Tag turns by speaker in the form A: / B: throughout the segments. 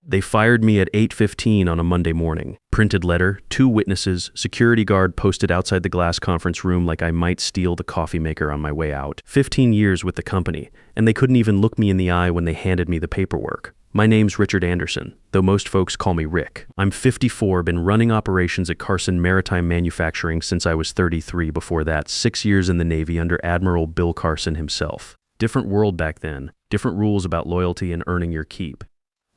A: They fired me at 8:15 on a Monday morning. Printed letter, 2 witnesses, security guard posted outside the glass conference room like I might steal the coffee maker on my way out. 15 years with the company, and they couldn't even look me in the eye when they handed me the paperwork. My name's Richard Anderson, though most folks call me Rick. I'm 54, been running operations at Carson Maritime Manufacturing since I was 33. Before that, 6 years in the Navy under Admiral Bill Carson himself. Different world back then, different rules about loyalty and earning your keep.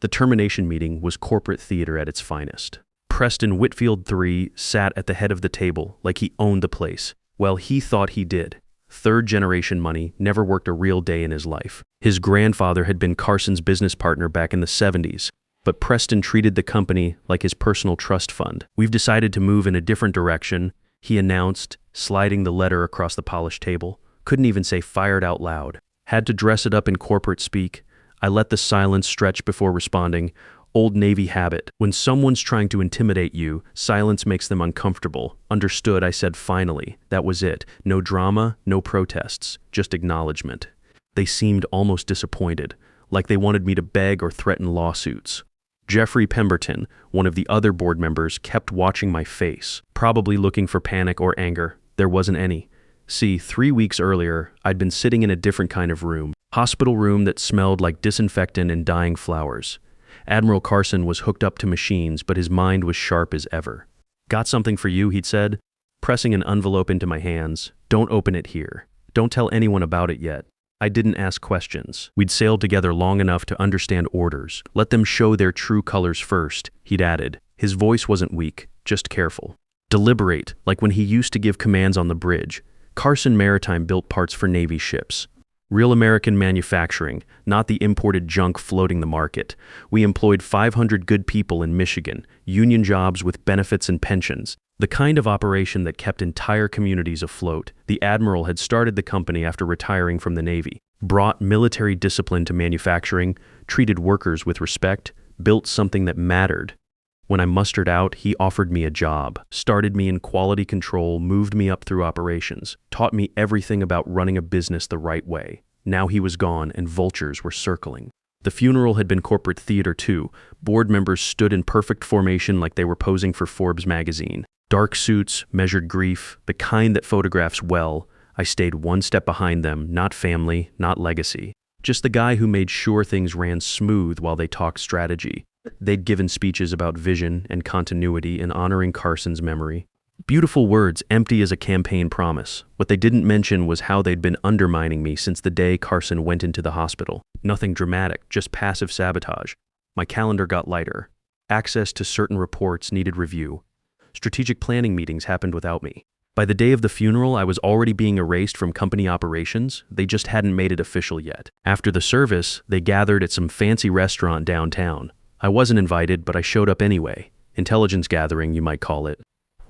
A: The termination meeting was corporate theater at its finest. Preston Whitfield III sat at the head of the table like he owned the place. Well, he thought he did. Third-generation money, never worked a real day in his life. His grandfather had been Carson's business partner back in the 70s, but Preston treated the company like his personal trust fund. We've decided to move in a different direction, he announced, sliding the letter across the polished table. Couldn't even say fired out loud. Had to dress it up in corporate speak. I let the silence stretch before responding. Old Navy habit. When someone's trying to intimidate you, silence makes them uncomfortable. Understood, I said finally. That was it. No drama, no protests, just acknowledgement. They seemed almost disappointed, like they wanted me to beg or threaten lawsuits. Jeffrey Pemberton, one of the other board members, kept watching my face, probably looking for panic or anger. There wasn't any. See, 3 weeks earlier, I'd been sitting in a different kind of room. Hospital room that smelled like disinfectant and dying flowers. Admiral Carson was hooked up to machines, but his mind was sharp as ever. Got something for you, he'd said, pressing an envelope into my hands. Don't open it here. Don't tell anyone about it yet. I didn't ask questions. We'd sailed together long enough to understand orders. Let them show their true colors first, he'd added. His voice wasn't weak, just careful. Deliberate, like when he used to give commands on the bridge. Carson Maritime built parts for Navy ships. Real American manufacturing, not the imported junk floating the market. We employed 500 good people in Michigan, union jobs with benefits and pensions. The kind of operation that kept entire communities afloat. The Admiral had started the company after retiring from the Navy, brought military discipline to manufacturing, treated workers with respect, built something that mattered. When I mustered out, he offered me a job, started me in quality control, moved me up through operations, taught me everything about running a business the right way. Now he was gone and vultures were circling. The funeral had been corporate theater too. Board members stood in perfect formation like they were posing for Forbes magazine. Dark suits, measured grief, the kind that photographs well. I stayed one step behind them, not family, not legacy. Just the guy who made sure things ran smooth while they talked strategy. They'd given speeches about vision and continuity and honoring Carson's memory. Beautiful words, empty as a campaign promise. What they didn't mention was how they'd been undermining me since the day Carson went into the hospital. Nothing dramatic, just passive sabotage. My calendar got lighter. Access to certain reports needed review. Strategic planning meetings happened without me. By the day of the funeral, I was already being erased from company operations. They just hadn't made it official yet. After the service, they gathered at some fancy restaurant downtown. I wasn't invited, but I showed up anyway. Intelligence gathering, you might call it.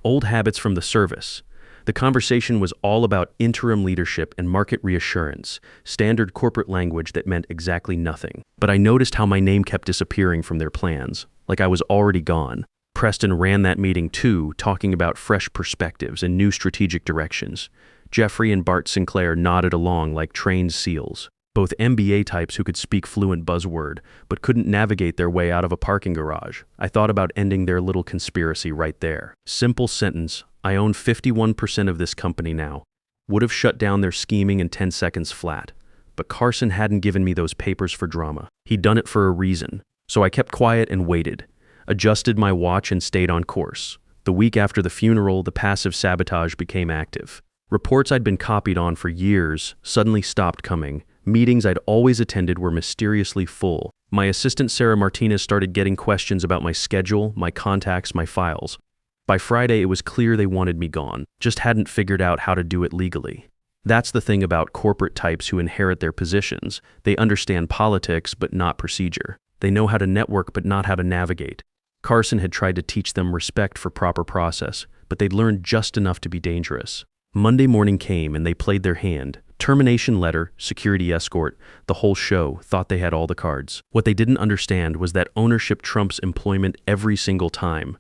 A: Old habits from the service. The conversation was all about interim leadership and market reassurance, standard corporate language that meant exactly nothing. But I noticed how my name kept disappearing from their plans, like I was already gone. Preston ran that meeting too, talking about fresh perspectives and new strategic directions. Jeffrey and Bart Sinclair nodded along like trained seals. Both MBA types who could speak fluent buzzword, but couldn't navigate their way out of a parking garage. I thought about ending their little conspiracy right there. Simple sentence, I own 51% of this company now. Would have shut down their scheming in 10 seconds flat. But Carson hadn't given me those papers for drama. He'd done it for a reason. So I kept quiet and waited. Adjusted my watch and stayed on course. The week after the funeral, the passive sabotage became active. Reports I'd been copied on for years suddenly stopped coming. Meetings I'd always attended were mysteriously full. My assistant Sarah Martinez started getting questions about my schedule, my contacts, my files. By Friday, it was clear they wanted me gone, just hadn't figured out how to do it legally. That's the thing about corporate types who inherit their positions. They understand politics, but not procedure. They know how to network, but not how to navigate. Carson had tried to teach them respect for proper process, but they'd learned just enough to be dangerous. Monday morning came and they played their hand. Termination letter, security escort, the whole show, thought they had all the cards. What they didn't understand was that ownership trumps employment every single time.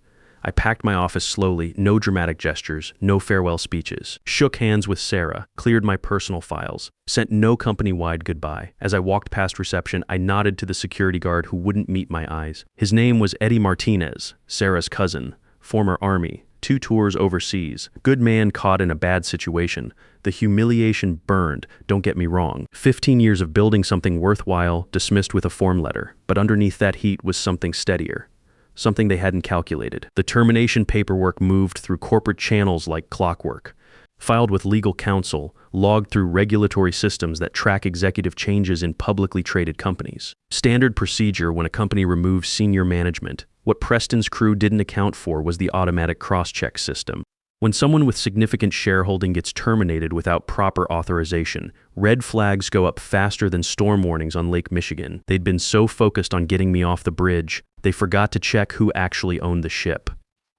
A: I packed my office slowly, no dramatic gestures, no farewell speeches. Shook hands with Sarah, cleared my personal files, sent no company-wide goodbye. As I walked past reception, I nodded to the security guard who wouldn't meet my eyes. His name was Eddie Martinez, Sarah's cousin, former Army, 2 tours overseas. Good man caught in a bad situation. The humiliation burned, don't get me wrong. 15 years of building something worthwhile, dismissed with a form letter. But underneath that heat was something steadier. Something they hadn't calculated. The termination paperwork moved through corporate channels like clockwork, filed with legal counsel, logged through regulatory systems that track executive changes in publicly traded companies. Standard procedure when a company removes senior management. What Preston's crew didn't account for was the automatic cross-check system. When someone with significant shareholding gets terminated without proper authorization, red flags go up faster than storm warnings on Lake Michigan. They'd been so focused on getting me off the bridge, they forgot to check who actually owned the ship.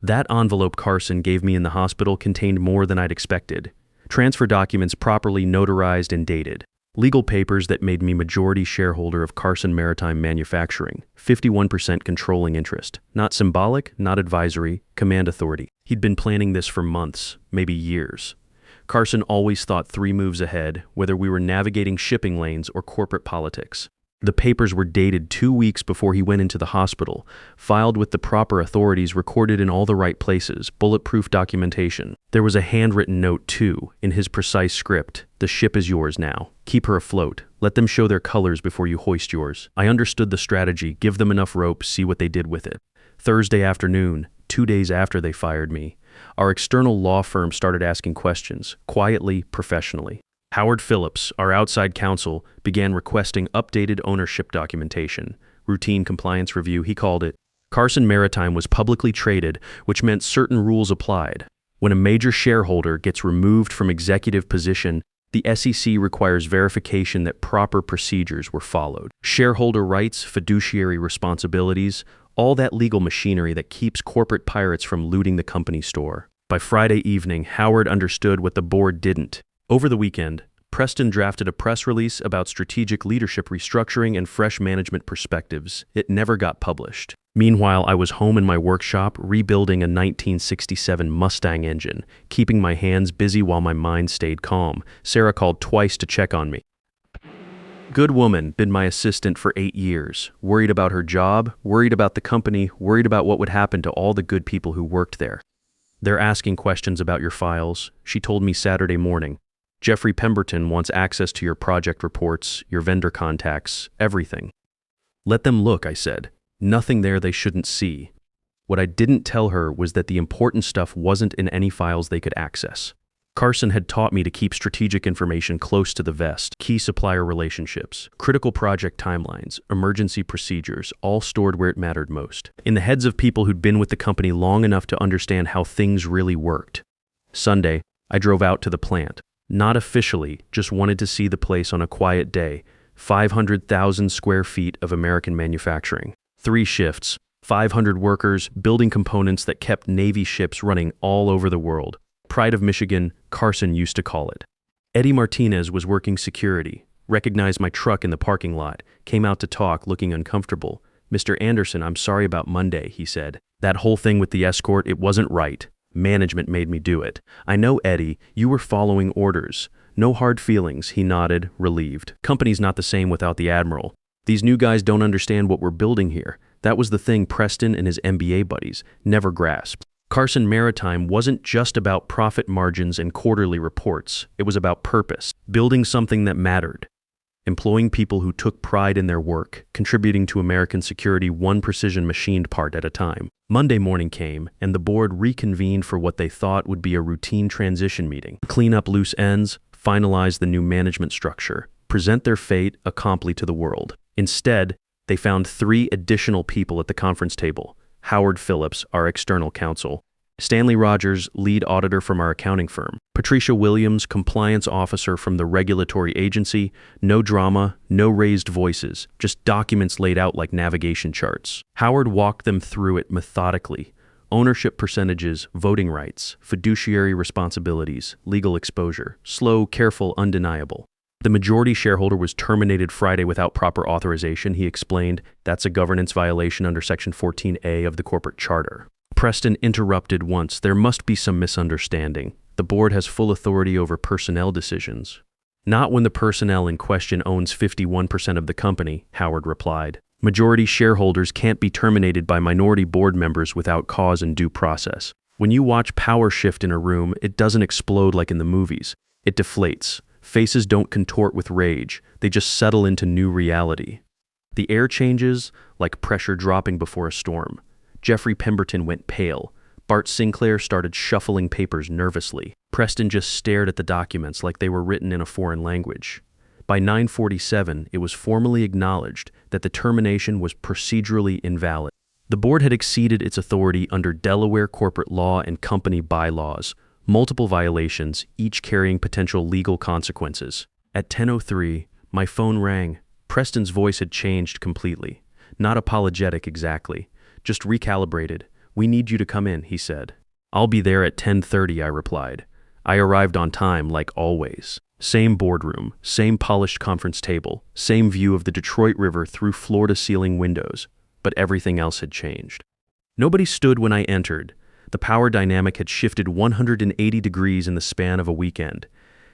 A: That envelope Carson gave me in the hospital contained more than I'd expected. Transfer documents properly notarized and dated. Legal papers that made me majority shareholder of Carson Maritime Manufacturing, 51% controlling interest. Not symbolic, not advisory, command authority. He'd been planning this for months, maybe years. Carson always thought 3 moves ahead, whether we were navigating shipping lanes or corporate politics. The papers were dated 2 weeks before he went into the hospital, filed with the proper authorities, recorded in all the right places, bulletproof documentation. There was a handwritten note, too, in his precise script. The ship is yours now. Keep her afloat. Let them show their colors before you hoist yours. I understood the strategy. Give them enough rope, see what they did with it. Thursday afternoon, 2 days after they fired me, our external law firm started asking questions, quietly, professionally. Howard Phillips, our outside counsel, began requesting updated ownership documentation. Routine compliance review, he called it. Carson Maritime was publicly traded, which meant certain rules applied. When a major shareholder gets removed from executive position, the SEC requires verification that proper procedures were followed. Shareholder rights, fiduciary responsibilities, all that legal machinery that keeps corporate pirates from looting the company store. By Friday evening, Howard understood what the board didn't. Over the weekend, Preston drafted a press release about strategic leadership restructuring and fresh management perspectives. It never got published. Meanwhile, I was home in my workshop rebuilding a 1967 Mustang engine, keeping my hands busy while my mind stayed calm. Sarah called twice to check on me. Good woman, been my assistant for 8 years. Worried about her job, worried about the company, worried about what would happen to all the good people who worked there. They're asking questions about your files, she told me Saturday morning. Jeffrey Pemberton wants access to your project reports, your vendor contacts, everything. Let them look, I said. Nothing there they shouldn't see. What I didn't tell her was that the important stuff wasn't in any files they could access. Carson had taught me to keep strategic information close to the vest, key supplier relationships, critical project timelines, emergency procedures, all stored where it mattered most, in the heads of people who'd been with the company long enough to understand how things really worked. Sunday, I drove out to the plant. Not officially, just wanted to see the place on a quiet day. 500,000 square feet of American manufacturing. 3 shifts, 500 workers, building components that kept Navy ships running all over the world. Pride of Michigan, Carson used to call it. Eddie Martinez was working security, recognized my truck in the parking lot, came out to talk, looking uncomfortable. Mr. Anderson, I'm sorry about Monday, he said. That whole thing with the escort, it wasn't right. Management made me do it. I know, Eddie, you were following orders. No hard feelings, he nodded, relieved. Company's not the same without the Admiral. These new guys don't understand what we're building here. That was the thing Preston and his MBA buddies never grasped. Carson Maritime wasn't just about profit margins and quarterly reports. It was about purpose, building something that mattered. Employing people who took pride in their work, contributing to American security one precision machined part at a time. Monday morning came, and the board reconvened for what they thought would be a routine transition meeting. Clean up loose ends, finalize the new management structure, present their fait accompli to the world. Instead, they found 3 additional people at the conference table. Howard Phillips, our external counsel. Stanley Rogers, lead auditor from our accounting firm. Patricia Williams, compliance officer from the regulatory agency. No drama, no raised voices, just documents laid out like navigation charts. Howard walked them through it methodically. Ownership percentages, voting rights, fiduciary responsibilities, legal exposure. Slow, careful, undeniable. The majority shareholder was terminated Friday without proper authorization, he explained. That's a governance violation under Section 14A of the corporate charter. Preston interrupted once. There must be some misunderstanding. The board has full authority over personnel decisions. Not when the personnel in question owns 51% of the company, Howard replied. Majority shareholders can't be terminated by minority board members without cause and due process. When you watch power shift in a room, it doesn't explode like in the movies. It deflates. Faces don't contort with rage. They just settle into new reality. The air changes like pressure dropping before a storm. Jeffrey Pemberton went pale. Bart Sinclair started shuffling papers nervously. Preston just stared at the documents like they were written in a foreign language. By 9:47, it was formally acknowledged that the termination was procedurally invalid. The board had exceeded its authority under Delaware corporate law and company bylaws, multiple violations, each carrying potential legal consequences. At 10:03, my phone rang. Preston's voice had changed completely. Not apologetic exactly, just recalibrated. "We need you to come in," he said. "I'll be there at 10:30, I replied. I arrived on time, like always. Same boardroom, same polished conference table, same view of the Detroit River through floor-to-ceiling windows, but everything else had changed. Nobody stood when I entered. The power dynamic had shifted 180 degrees in the span of a weekend.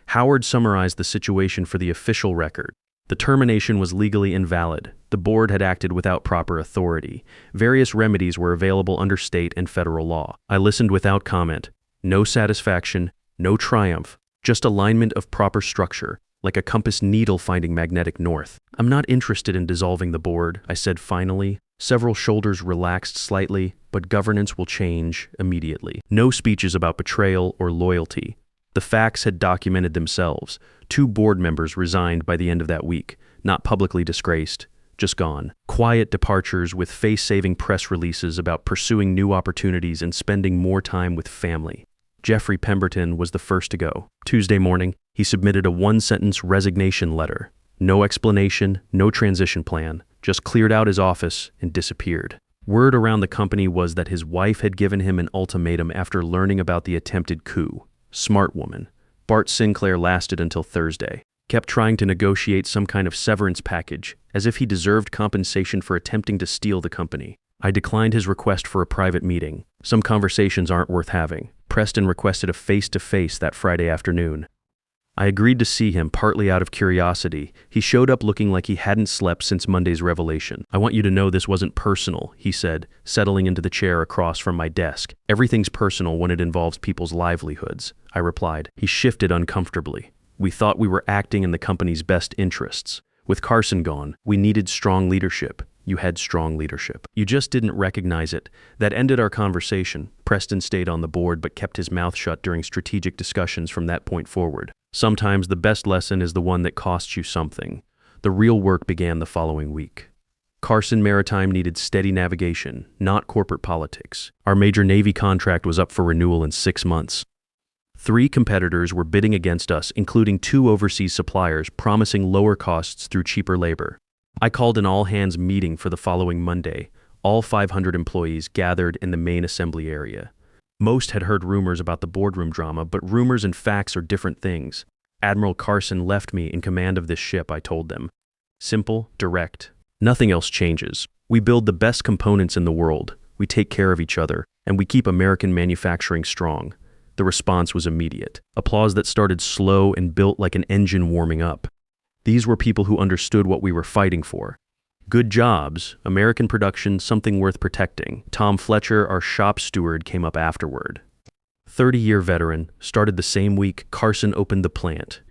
A: Howard summarized the situation for the official record. The termination was legally invalid. The board had acted without proper authority. Various remedies were available under state and federal law. I listened without comment. No satisfaction, no triumph, just alignment of proper structure, like a compass needle finding magnetic north. "I'm not interested in dissolving the board," I said finally. Several shoulders relaxed slightly, but governance will change immediately. No speeches about betrayal or loyalty. The facts had documented themselves. 2 board members resigned by the end of that week, not publicly disgraced, just gone. Quiet departures with face-saving press releases about pursuing new opportunities and spending more time with family. Jeffrey Pemberton was the first to go. Tuesday morning, he submitted a 1-sentence resignation letter. No explanation, no transition plan, just cleared out his office and disappeared. Word around the company was that his wife had given him an ultimatum after learning about the attempted coup. Smart woman. Bart Sinclair lasted until Thursday. Kept trying to negotiate some kind of severance package, as if he deserved compensation for attempting to steal the company. I declined his request for a private meeting. Some conversations aren't worth having. Preston requested a face-to-face that Friday afternoon. I agreed to see him, partly out of curiosity. He showed up looking like he hadn't slept since Monday's revelation. "I want you to know this wasn't personal," he said, settling into the chair across from my desk. "Everything's personal when it involves people's livelihoods," I replied. He shifted uncomfortably. "We thought we were acting in the company's best interests. With Carson gone, we needed strong leadership. You had strong leadership. You just didn't recognize it." That ended our conversation. Preston stayed on the board but kept his mouth shut during strategic discussions from that point forward. Sometimes the best lesson is the one that costs you something. The real work began the following week. Carson Maritime needed steady navigation, not corporate politics. Our major Navy contract was up for renewal in 6 months. 3 competitors were bidding against us, including 2 overseas suppliers promising lower costs through cheaper labor. I called an all-hands meeting for the following Monday. All 500 employees gathered in the main assembly area. Most had heard rumors about the boardroom drama, but rumors and facts are different things. Admiral Carson left me in command of this ship, I told them. Simple, direct. Nothing else changes. We build the best components in the world. We take care of each other, and we keep American manufacturing strong. The response was immediate. Applause that started slow and built like an engine warming up. These were people who understood what we were fighting for. Good jobs, American production, something worth protecting. Tom Fletcher, our shop steward, came up afterward. 30-year veteran, started the same week Carson opened the plant.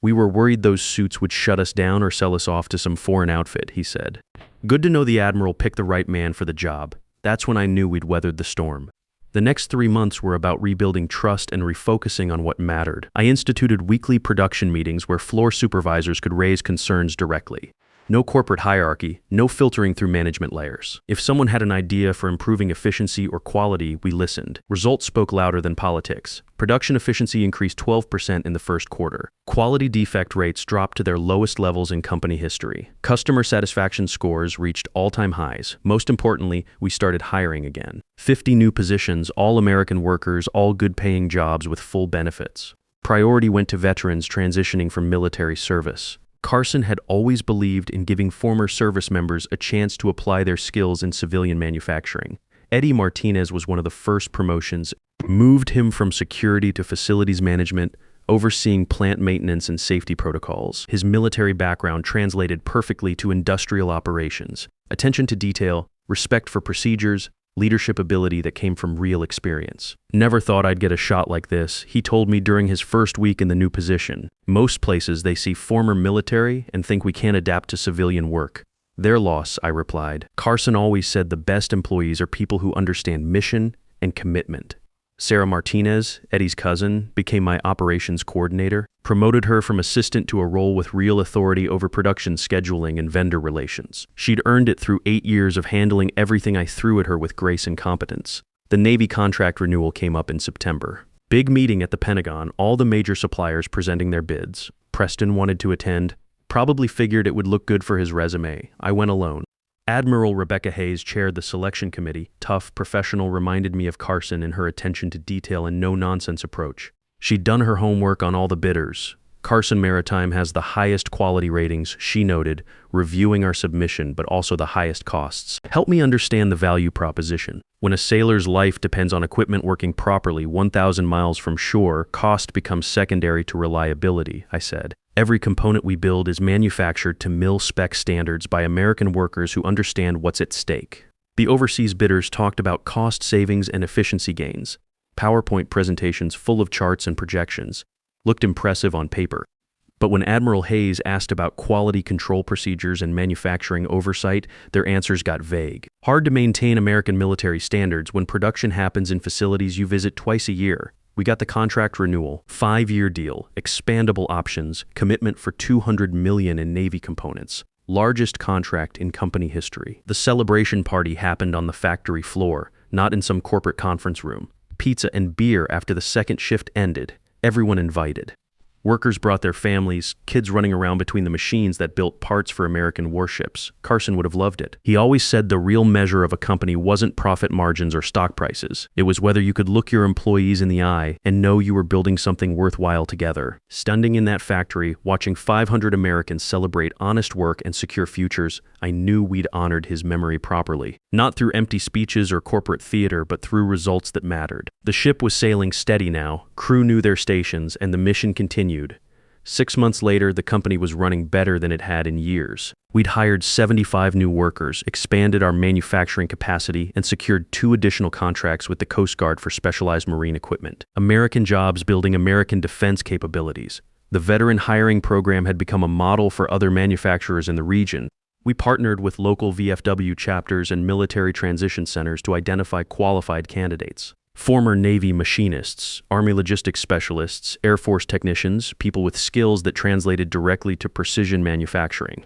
A: "We were worried those suits would shut us down or sell us off to some foreign outfit," he said. "Good to know the Admiral picked the right man for the job. That's when I knew we'd weathered the storm." The next 3 months were about rebuilding trust and refocusing on what mattered. I instituted weekly production meetings where floor supervisors could raise concerns directly. No corporate hierarchy, no filtering through management layers. If someone had an idea for improving efficiency or quality, we listened. Results spoke louder than politics. Production efficiency increased 12% in the first quarter. Quality defect rates dropped to their lowest levels in company history. Customer satisfaction scores reached all-time highs. Most importantly, we started hiring again. 50 new positions, all American workers, all good-paying jobs with full benefits. Priority went to veterans transitioning from military service. Carson had always believed in giving former service members a chance to apply their skills in civilian manufacturing. Eddie Martinez was one of the first promotions, moved him from security to facilities management, overseeing plant maintenance and safety protocols. His military background translated perfectly to industrial operations. Attention to detail, respect for procedures, leadership ability that came from real experience. Never thought I'd get a shot like this, he told me during his first week in the new position. Most places they see former military and think we can't adapt to civilian work. Their loss, I replied. Carson always said the best employees are people who understand mission and commitment. Sarah Martinez, Eddie's cousin, became my operations coordinator, promoted her from assistant to a role with real authority over production scheduling and vendor relations. She'd earned it through 8 years of handling everything I threw at her with grace and competence. The Navy contract renewal came up in September. Big meeting at the Pentagon, all the major suppliers presenting their bids. Preston wanted to attend, probably figured it would look good for his resume. I went alone. Admiral Rebecca Hayes chaired the selection committee. Tough, professional, reminded me of Carson in her attention to detail and no-nonsense approach. She'd done her homework on all the bidders. Carson Maritime has the highest quality ratings, she noted, reviewing our submission, but also the highest costs. Help me understand the value proposition. When a sailor's life depends on equipment working properly 1,000 miles from shore, cost becomes secondary to reliability, I said. Every component we build is manufactured to mil-spec standards by American workers who understand what's at stake. The overseas bidders talked about cost savings and efficiency gains. PowerPoint presentations full of charts and projections. Looked impressive on paper. But when Admiral Hayes asked about quality control procedures and manufacturing oversight, their answers got vague. Hard to maintain American military standards when production happens in facilities you visit twice a year. We got the contract renewal, 5-year deal, expandable options, commitment for $200 million in Navy components. Largest contract in company history. The celebration party happened on the factory floor, not in some corporate conference room. Pizza and beer after the second shift ended. Everyone invited. Workers brought their families, kids running around between the machines that built parts for American warships. Carson would have loved it. He always said the real measure of a company wasn't profit margins or stock prices. It was whether you could look your employees in the eye and know you were building something worthwhile together. Standing in that factory, watching 500 Americans celebrate honest work and secure futures, I knew we'd honored his memory properly. Not through empty speeches or corporate theater, but through results that mattered. The ship was sailing steady now, crew knew their stations, and the mission continued. 6 months later, the company was running better than it had in years. We'd hired 75 new workers, expanded our manufacturing capacity, and secured 2 additional contracts with the Coast Guard for specialized marine equipment. American jobs building American defense capabilities. The veteran hiring program had become a model for other manufacturers in the region. We partnered with local VFW chapters and military transition centers to identify qualified candidates. Former Navy machinists, Army logistics specialists, Air Force technicians, people with skills that translated directly to precision manufacturing.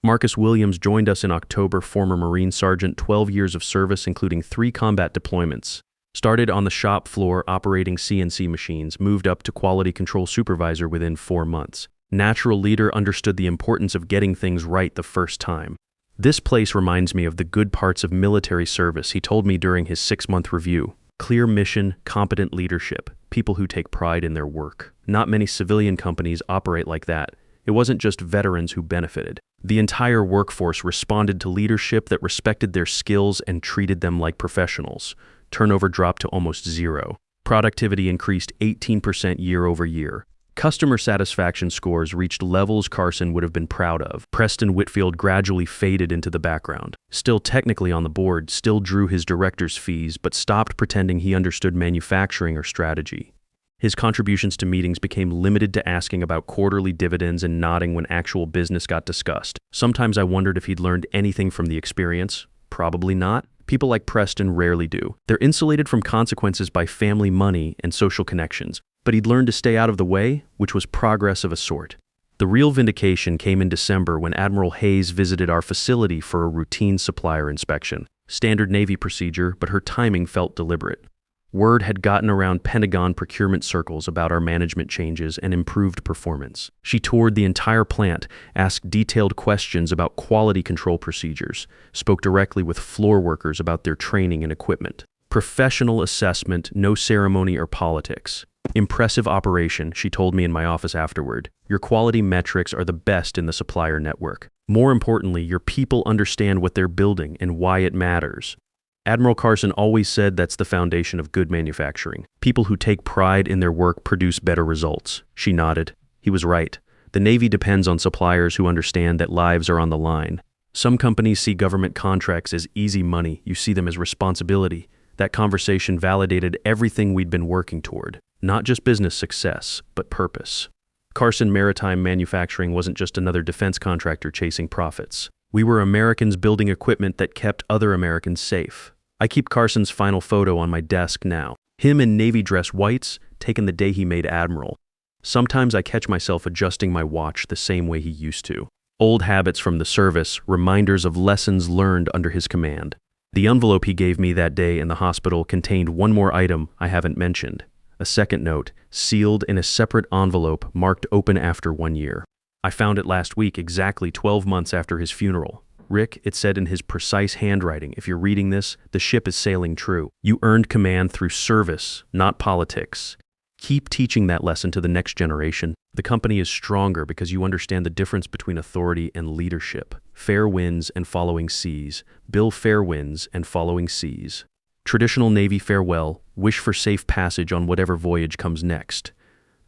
A: Marcus Williams joined us in October, former Marine Sergeant, 12 years of service including 3 combat deployments. Started on the shop floor operating CNC machines, moved up to quality control supervisor within 4 months. Natural leader, understood the importance of getting things right the first time. This place reminds me of the good parts of military service, he told me during his 6-month review. Clear mission, competent leadership, people who take pride in their work. Not many civilian companies operate like that. It wasn't just veterans who benefited. The entire workforce responded to leadership that respected their skills and treated them like professionals. Turnover dropped to almost 0. Productivity increased 18% year over year. Customer satisfaction scores reached levels Carson would have been proud of. Preston Whitfield gradually faded into the background. Still technically on the board, still drew his director's fees, but stopped pretending he understood manufacturing or strategy. His contributions to meetings became limited to asking about quarterly dividends and nodding when actual business got discussed. Sometimes I wondered if he'd learned anything from the experience. Probably not. People like Preston rarely do. They're insulated from consequences by family money and social connections. But he'd learned to stay out of the way, which was progress of a sort. The real vindication came in December when Admiral Hayes visited our facility for a routine supplier inspection. Standard Navy procedure, but her timing felt deliberate. Word had gotten around Pentagon procurement circles about our management changes and improved performance. She toured the entire plant, asked detailed questions about quality control procedures, spoke directly with floor workers about their training and equipment. Professional assessment, no ceremony or politics. Impressive operation, she told me in my office afterward. Your quality metrics are the best in the supplier network. More importantly, your people understand what they're building and why it matters. Admiral Carson always said that's the foundation of good manufacturing. People who take pride in their work produce better results. She nodded. He was right. The Navy depends on suppliers who understand that lives are on the line. Some companies see government contracts as easy money. You see them as responsibility. That conversation validated everything we'd been working toward. Not just business success, but purpose. Carson Maritime Manufacturing wasn't just another defense contractor chasing profits. We were Americans building equipment that kept other Americans safe. I keep Carson's final photo on my desk now. Him in Navy dress whites, taken the day he made Admiral. Sometimes I catch myself adjusting my watch the same way he used to. Old habits from the service, reminders of lessons learned under his command. The envelope he gave me that day in the hospital contained one more item I haven't mentioned. A second note, sealed in a separate envelope marked open after 1 year. I found it last week, exactly 12 months after his funeral. Rick, it said in his precise handwriting, if you're reading this, the ship is sailing true. You earned command through service, not politics. Keep teaching that lesson to the next generation. The company is stronger because you understand the difference between authority and leadership. Fair winds and following seas. Bill fair winds and following seas. Traditional Navy farewell, wish for safe passage on whatever voyage comes next.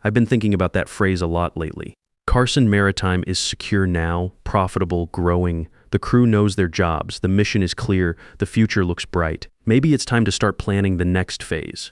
A: I've been thinking about that phrase a lot lately. Carson Maritime is secure now, profitable, growing. The crew knows their jobs, the mission is clear, the future looks bright. Maybe it's time to start planning the next phase.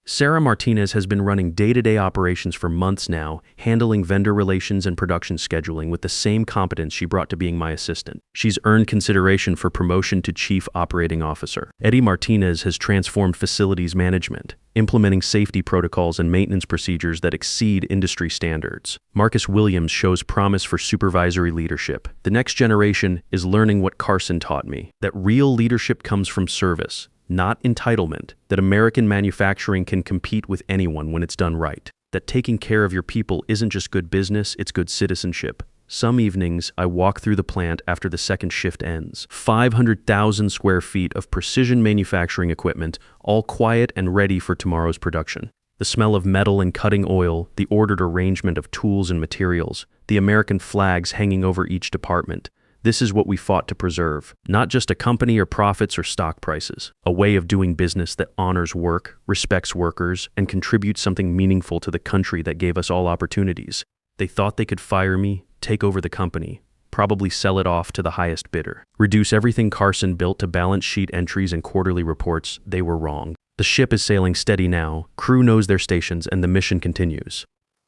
A: Sarah Martinez has been running day-to-day operations for months now, handling vendor relations and production scheduling with the same competence she brought to being my assistant. She's earned consideration for promotion to Chief Operating Officer. Eddie Martinez has transformed facilities management, implementing safety protocols and maintenance procedures that exceed industry standards. Marcus Williams shows promise for supervisory leadership. The next generation is learning what Carson taught me, that real leadership comes from service, not entitlement, that American manufacturing can compete with anyone when it's done right, that taking care of your people isn't just good business, it's good citizenship. Some evenings, I walk through the plant after the second shift ends. 500,000 square feet of precision manufacturing equipment, all quiet and ready for tomorrow's production. The smell of metal and cutting oil, the ordered arrangement of tools and materials, the American flags hanging over each department. This is what we fought to preserve, not just a company or profits or stock prices, a way of doing business that honors work, respects workers, and contributes something meaningful to the country that gave us all opportunities. They thought they could fire me, take over the company, probably sell it off to the highest bidder, reduce everything Carson built to balance sheet entries and quarterly reports. They were wrong. The ship is sailing steady now, crew knows their stations, and the mission continues.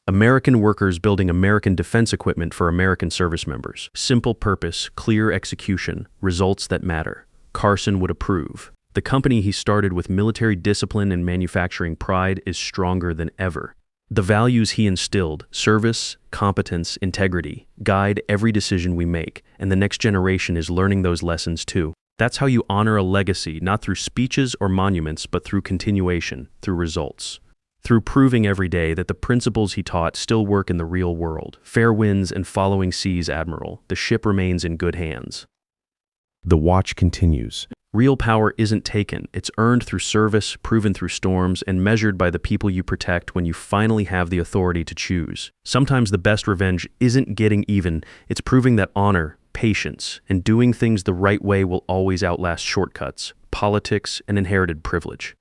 A: American workers building American defense equipment for American service members. Simple purpose, clear execution, results that matter. Carson would approve. The company he started with military discipline and manufacturing pride is stronger than ever. The values he instilled, service, competence, integrity, guide every decision we make, and the next generation is learning those lessons too. That's how you honor a legacy, not through speeches or monuments, but through continuation, through results. Through proving every day that the principles he taught still work in the real world. Fair winds and following seas, Admiral. The ship remains in good hands.
B: The watch continues.
A: Real power isn't taken. It's earned through service, proven through storms, and measured by the people you protect when you finally have the authority to choose. Sometimes the best revenge isn't getting even. It's proving that honor, patience, and doing things the right way will always outlast shortcuts, politics, and inherited privilege.